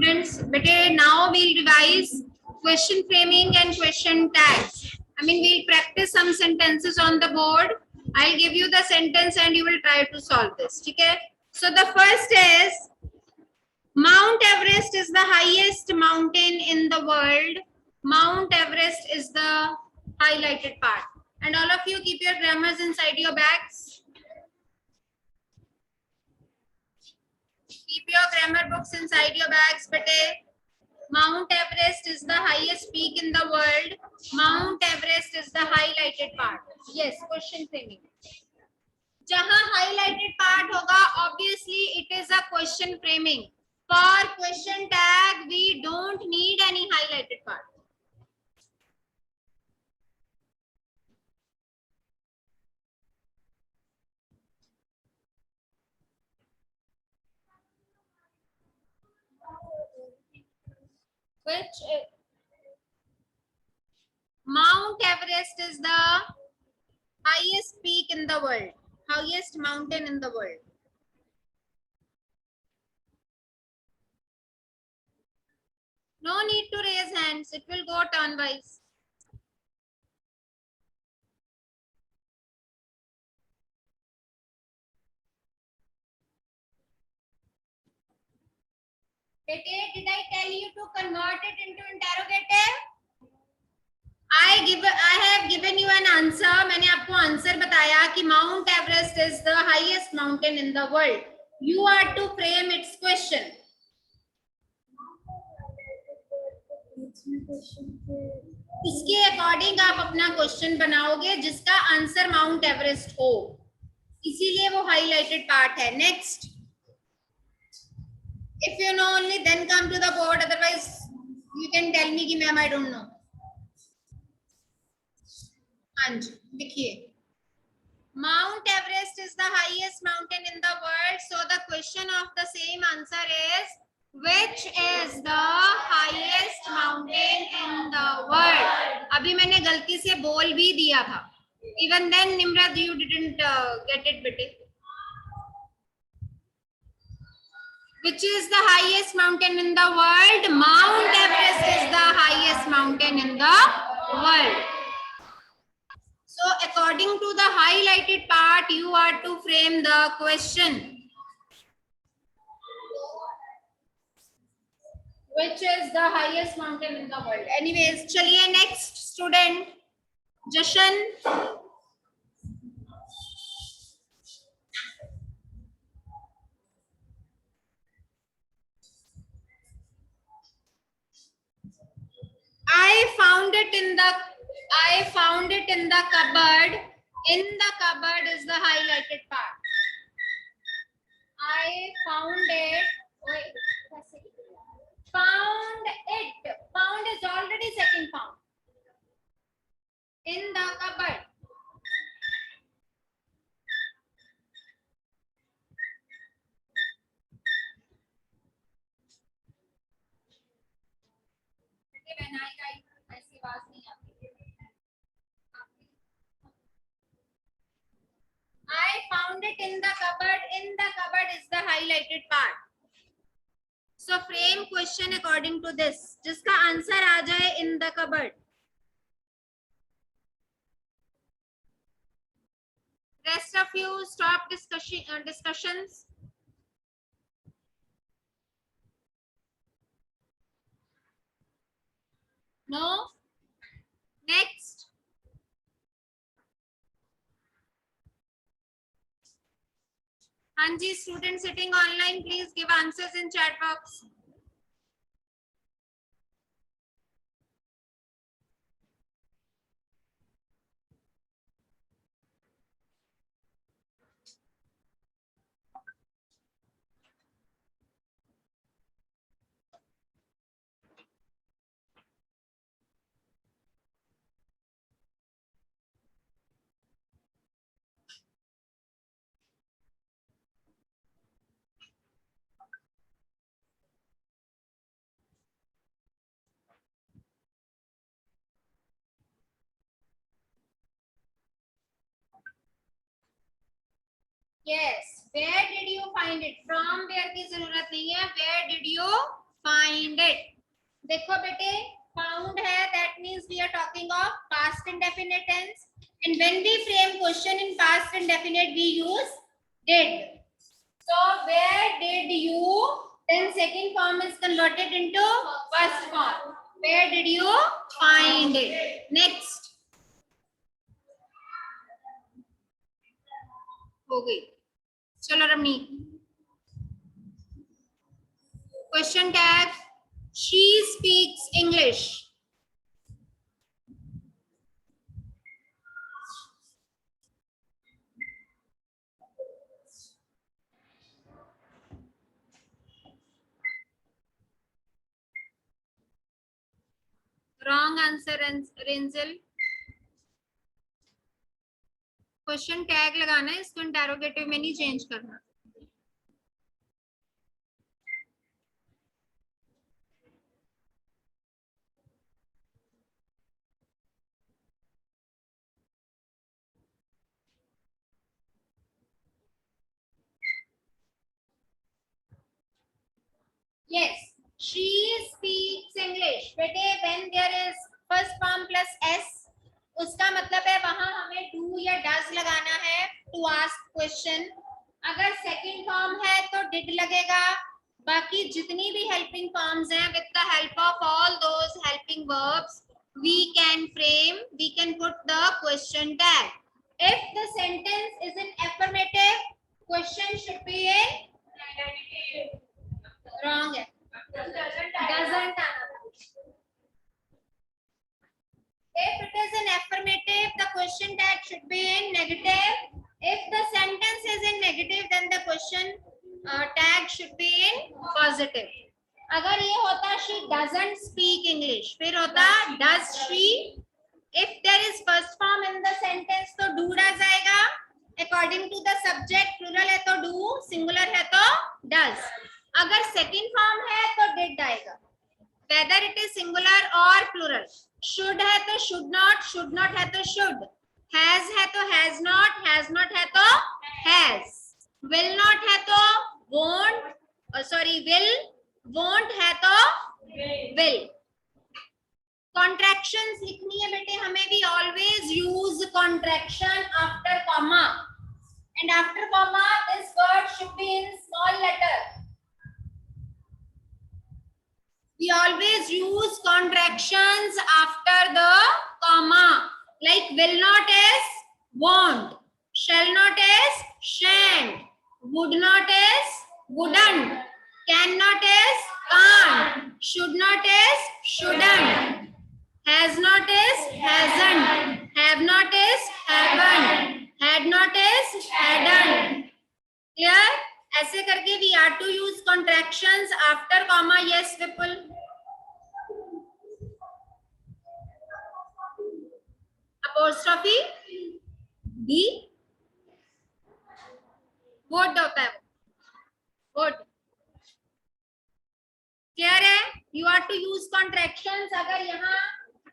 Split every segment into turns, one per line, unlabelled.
students, but now we'll revise question framing and question tags. I mean, we'll practice some sentences on the board. I'll give you the sentence and you will try to solve this. Okay? So the first is, Mount Everest is the highest mountain in the world. Mount Everest is the highlighted part. And all of you keep your grammars inside your bags. Keep your grammar books inside your bags, bete. Mount Everest is the highest peak in the world. Mount Everest is the highlighted part. Yes, question framing. जहां highlighted part होगा, obviously it is a question framing. For question tag, we don't need any highlighted part. Which Mount Everest is the highest peak in the world, highest mountain in the world. No need to raise hands, it will go turn-wise. Did I tell you to convert it into interrogative? I have given you an answer. मैंने आपको answer बताया कि Mount Everest is the highest mountain in the world. You are to frame its question. इसके according आप अपना question बनाओगे जिसका answer mount Everest हो, इसीलिए वो हाईलाइटेड पार्ट है. Next, if you know only then come to the board, otherwise you can tell me कि मैम I don't know. हाँ जी, देखिए, Mount Everest is the highest mountain in the world, so the question of the same answer is, which is the highest mountain in the world? अभी मैंने गलती से बोल भी दिया था. Even then, Nimrod, you didn't get it, bete. Which is the highest mountain in the world? Mount Everest is the highest mountain in the world. So according to the highlighted part, you are to frame the question. Which is the highest mountain in the world? Anyways, chaliye next student, Jashan. I found it in the cupboard. In the cupboard is the highlighted part. I found it. Wait, found it. Found is already second found. In the cupboard. When I write, ऐसी बात नहीं आती. I found it in the cupboard. In the cupboard is the highlighted part. So frame question according to this. जिसका answer आ जाए in the cupboard. Rest of you stop discussions. No. Next. Hanji, student sitting online, please give answers in chat box. Yes. Where did you find it? From where की जरूरत नहीं है. Where did you find it. देखो बेटे, found है, that means we are talking of past indefinite tense, and when we frame question in past indefinite we use did. So where did you, then second form is converted into first form. Where did you find it? Next. हो गई. चलो रमनी. Question tag. She speaks English. Wrong answer, Renzel. Question tag लगाना है, इसको interrogative में नहीं change करना. Yes, she speaks English. बेटे when there is first form plus s, उसका मतलब है वहां हमें do या does लगाना है to ask question. अगर second form है तो did लगेगा. बाकी जितनी भी helping forms हैं, with the help of all those helping verbs, we can frame, we can put the question tag. If the sentence is in affirmative, question should be in negative. Wrong है. Doesn't. If it is an affirmative, the question tag should be in negative. If the sentence is in negative, then the question tag should be in positive. अगर ये होता she doesn't speak English, फिर होता does she. If there is first form in the sentence, तो do does आएगा. According to the subject, plural है तो do, singular है तो does. अगर second form है तो did आएगा. Whether it is singular or plural. Should है तो should not है तो should. Has है तो has not है तो has. Will not है तो won't, won't है तो will. Contractions लिखनी है बेटे हमें भी. Always use contraction after comma, and after comma this word should be in small letter. We always use contractions after the comma. Like will not is won't, shall not is shan't, would not is wouldn't, cannot is can't, should not is shouldn't, has not is hasn't, have not is haven't, had not is hadn't. Clear? ऐसे करके we are to use contractions after comma. Yes, Vipul. Apostrophe D word होता है. Word. Clear है? You are to use contractions. अगर यहाँ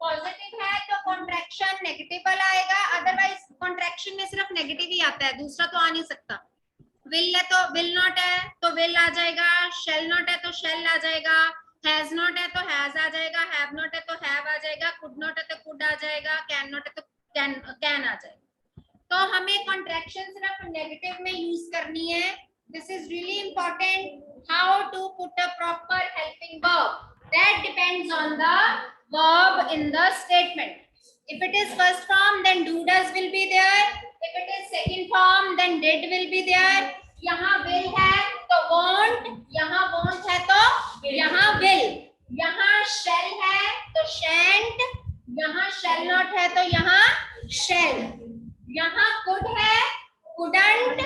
positive है तो contraction negative वाला आएगा. अदरवाइज कॉन्ट्रैक्शन में सिर्फ नेगेटिव ही आता है, दूसरा तो आ नहीं सकता. will है तो will not है तो will आ जाएगा. shall not है तो shall आ जाएगा. has not है तो has आ जाएगा. have not है तो have आ जाएगा. could not है तो could आ जाएगा. can not है तो can आ जाएगा. तो हमें contraction सिर्फ negative में use करनी है. This is really important. How to put a proper helping verb. That depends on the verb in the statement. If it is first form, then do does will be there. If it is second form, then did will be there. यहाँ will है तो won't, यहाँ won't है तो यहाँ will. यहाँ shall है तो shan't, यहाँ shall not है तो यहाँ shall. यहाँ could है, couldn't,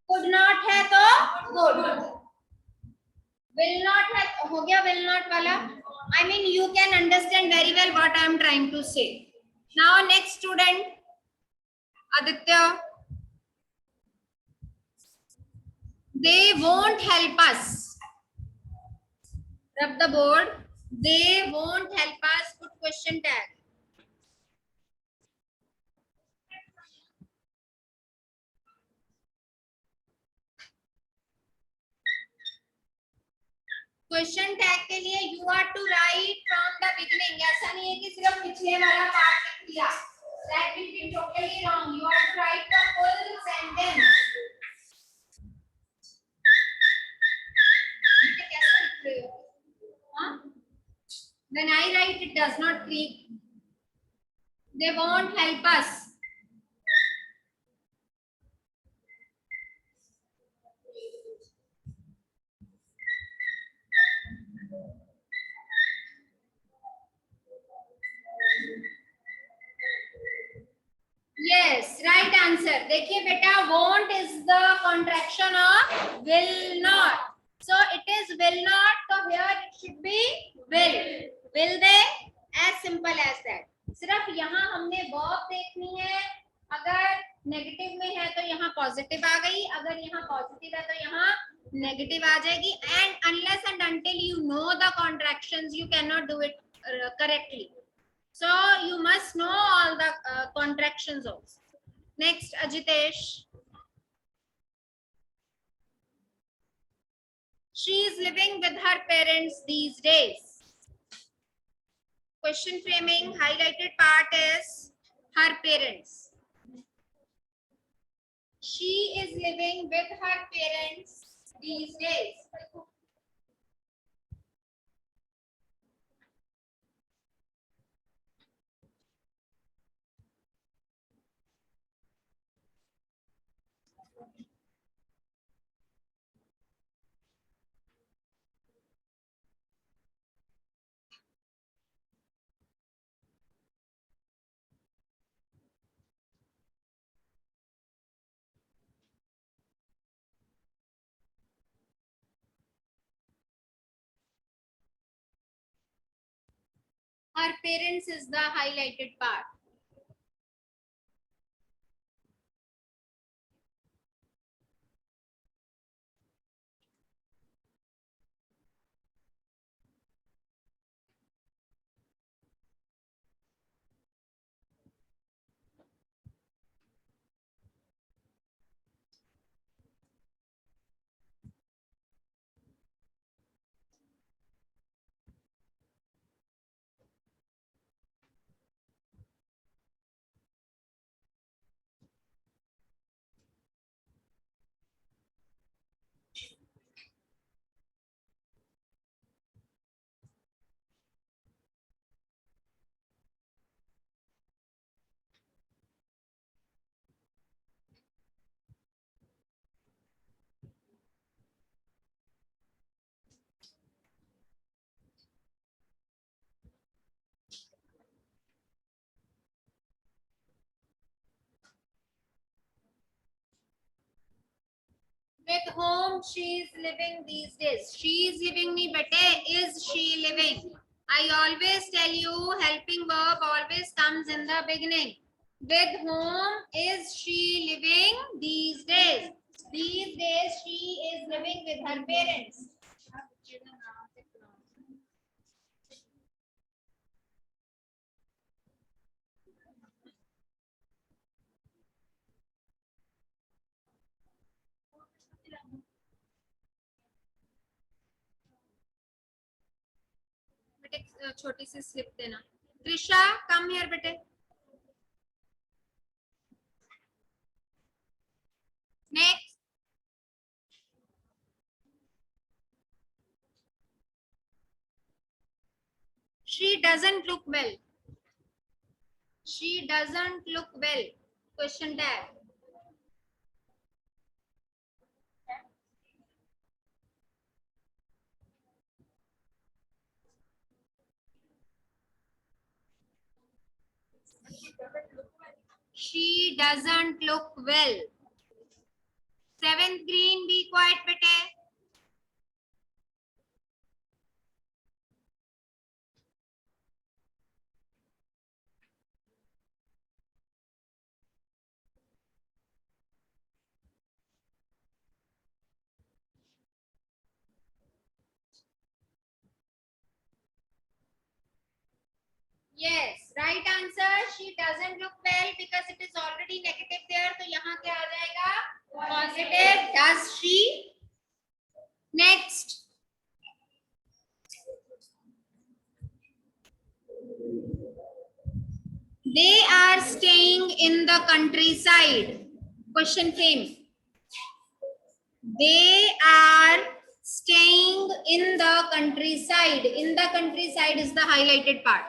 could not है तो could. Will not है, हो गया will not वाला. I mean you can understand very well what I am trying to say. Now next student, Aditya. They won't help us. Rub the board. They won't help us. Put question tag. Question tag के लिए you are to write from the beginning. ऐसा नहीं है कि सिर्फ पिछले वाला part लिख दिया, that will be totally wrong. You are to write the full sentence. ये कैसे लिख रहे हो? हाँ, when I write it does not creep, they won't help us. Yes, right answer. देखिए बेटा, won't is the contraction of will not. So it is will not. So here it should be will. Will they? As simple as that. सिर्फ यहाँ हमने verb देखनी है। अगर negative में है तो यहाँ पॉजिटिव आ गई, अगर यहाँ पॉजिटिव है तो यहाँ नेगेटिव आ जाएगी। And unless and until you know the contractions, you cannot do it correctly. So you must know all the contractions also. Next, Ajitesh. She is living with her parents these days. Question framing, highlighted part is her parents. She is living with her parents these days. Her parents is the highlighted part. With whom she is living these days. She is living nahi bete, is she living? I always tell you, helping verb always comes in the beginning. With whom is she living these days? These days she is living with her parents. बेटे छोटी सी slip देना। Trisha, come here बेटे। Next. She doesn't look well. She doesn't look well. Question tag. She doesn't look well. Seventh green, be quiet, bete. Yes, right answer. She doesn't look well because it is already negative there. तो यहाँ क्या आ जाएगा? Positive. Does she? Next. They are staying in the countryside. Question frame. They are staying in the countryside. In the countryside is the highlighted part.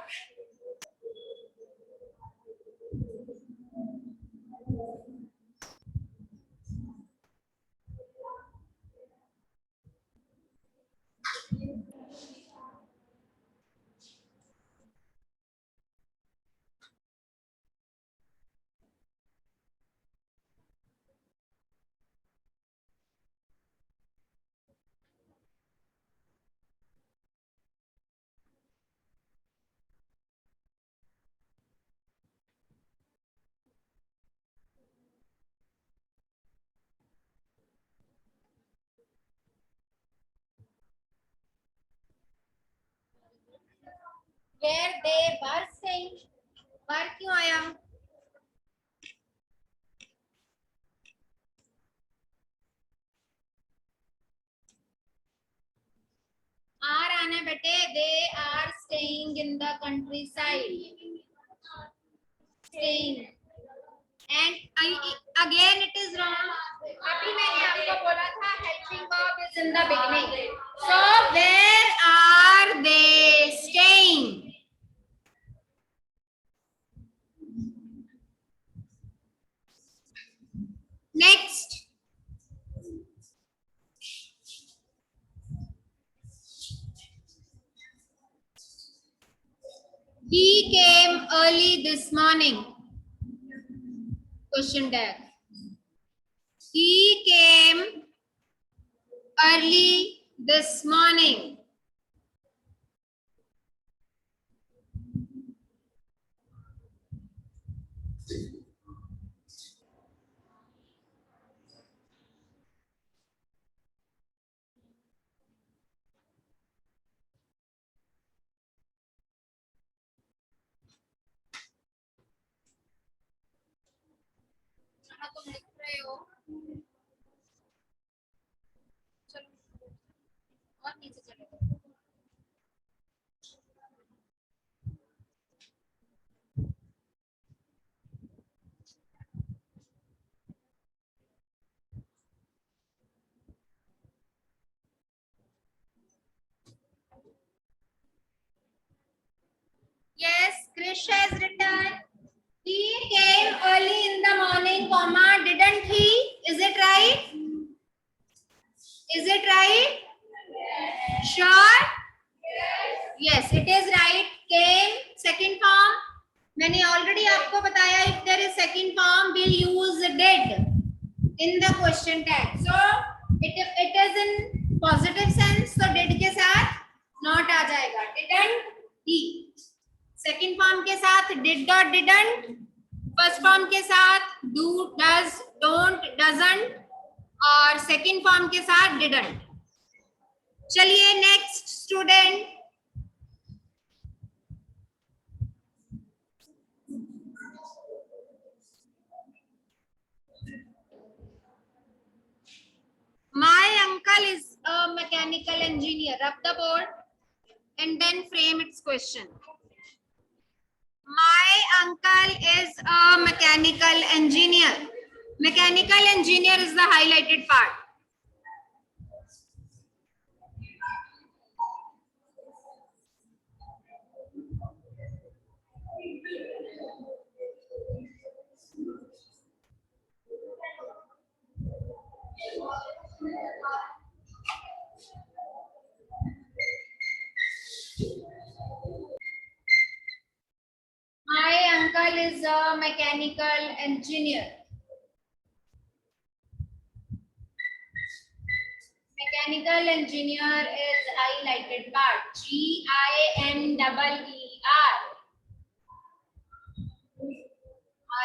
Where they were staying. Were क्यों आया? Are आना बेटे. They are staying in the countryside. Staying. And again it is wrong. अभी मैंने आपको बोला था helping verb is in the beginning. So where are they staying? Next. He came early this morning. Question tag. He came early this morning. तुम लिख रहे हो. चलो और नीचे चलो. Yes, Krish has written. He came early in the morning, comma, didn't he? Is it right? Is it right? Sure? Yes, it is right. Came, second form. मैंने already आपको बताया if there is second form, we'll use did in the question tag. So it is in positive sense. So did के साथ not आ जाएगा. Didn't he? Second form के साथ did or didn't. First form के साथ do, does, don't, doesn't. और second form के साथ didn't. चलिए next student. My uncle is a mechanical engineer. Rub the board and then frame its question. My uncle is a mechanical engineer. Mechanical engineer is the highlighted part. My uncle is a mechanical engineer. Mechanical engineer is highlighted part. G-I-N-E-E-R.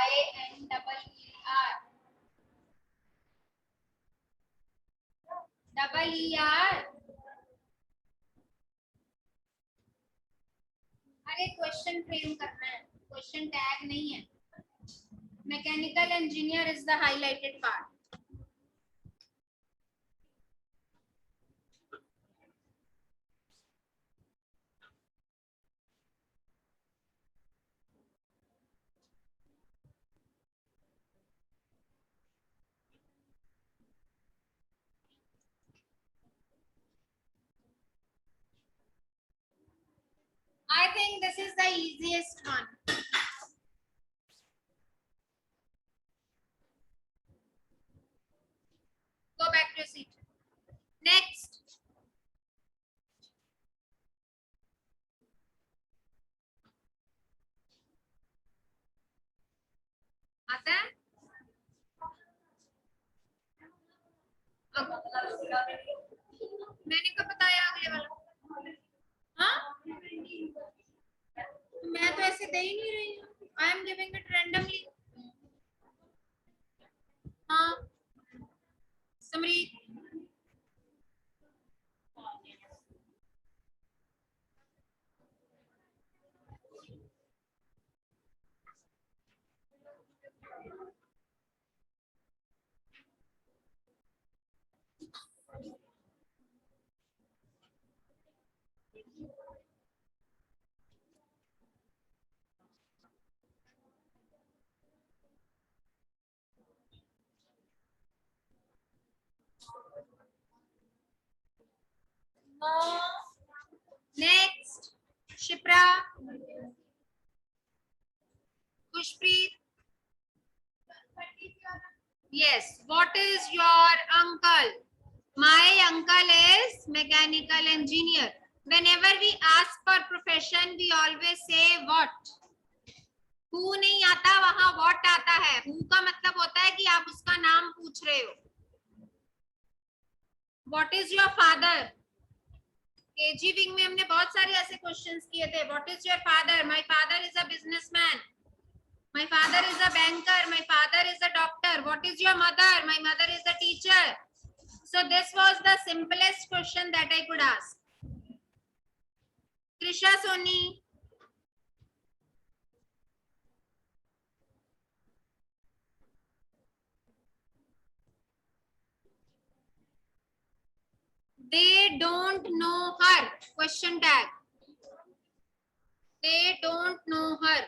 I-N-E-E-R. Double E-R. अरे question frame करना है, question tag नहीं है. Mechanical engineer is the highlighted part. think this is the easiest one. Go back to your seat. Next. आता है? मैंने कब बताया अगले वाला? हाँ? मैं तो ऐसे दे ही नहीं रही हूँ. I am giving it randomly. हाँ. Samrit. No. Next. Shipra. Kushpreet. Yes. What is your uncle? My uncle is mechanical engineer. Whenever we ask for profession, we always say what. Who नहीं आता वहां what आता है. Who का मतलब होता है कि आप उसका नाम पूछ रहे हो. What is your father? KG wing में हमने बहुत सारे ऐसे क्वेश्चंस किए थे. What is your father? My father is a businessman. My father is a banker. My father is a doctor. What is your mother? My mother is a teacher. So this was the simplest question that I could ask. Trisha Soni. They don't know her. Question tag. They don't know her.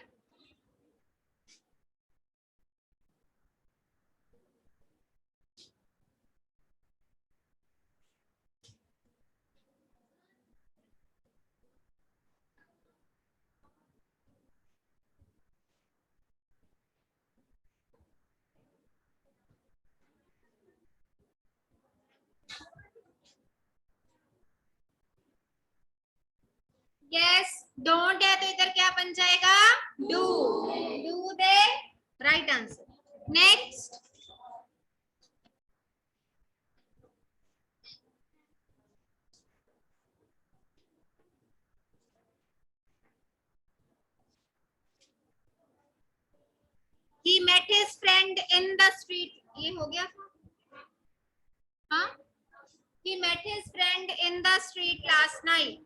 Yes, don't है तो इधर क्या बन जाएगा? Do. Do they? Right answer. Next. He met his friend in the street. ये हो गया था? हाँ? He met his friend in the street last night.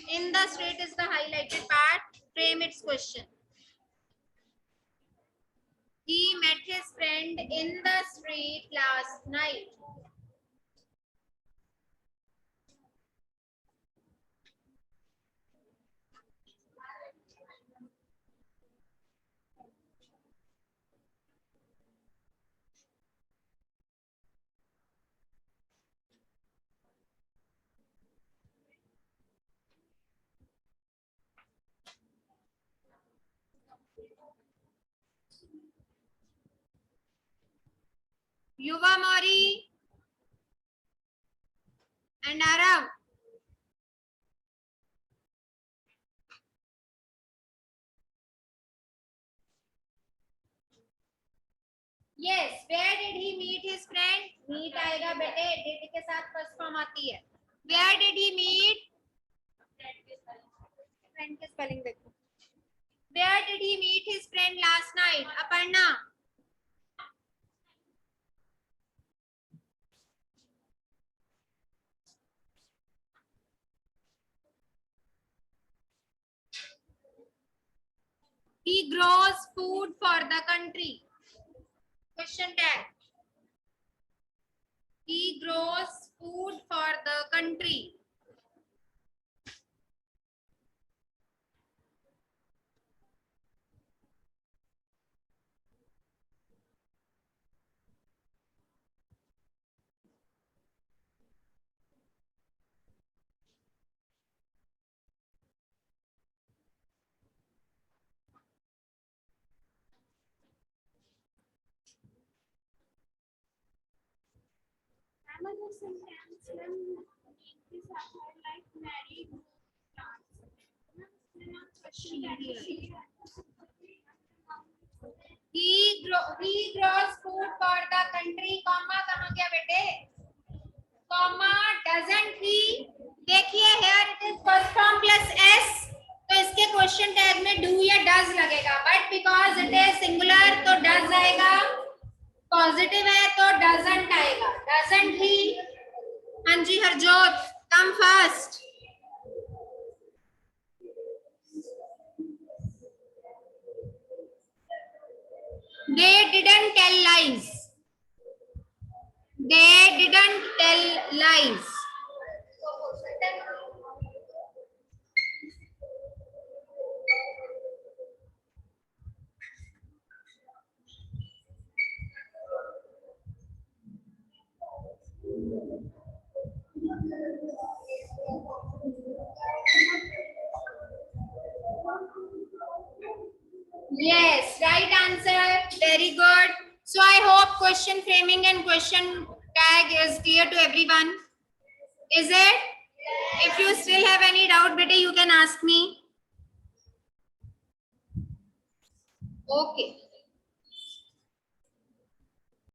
In the street is the highlighted part. Frame its question. He met his friend in the street last night. Yuva Mori and Arav. Yes, where did he meet his friend? Meet आएगा बेटे, did के साथ first form आती है. Where did he meet? Friend के spelling देखो. Where did he meet his friend last night? Aparna. He grows food for the country. Question tag. He grows food for the country. He grows food for the country, comma कहाँ गया बेटे? Comma doesn't he? देखिए here it is first form plus s, तो इसके question tag में do या does लगेगा, but because it is singular तो does आएगा, पॉजिटिव है तो doesn't आएगा. Doesn't he? हाँ जी Harjot, come fast. They didn't tell lies. They didn't tell lies. Yes, right answer. Very good. So I hope question framing and question tag is clear to everyone. Is it? If you still have any doubt, beta, you can ask me. Okay.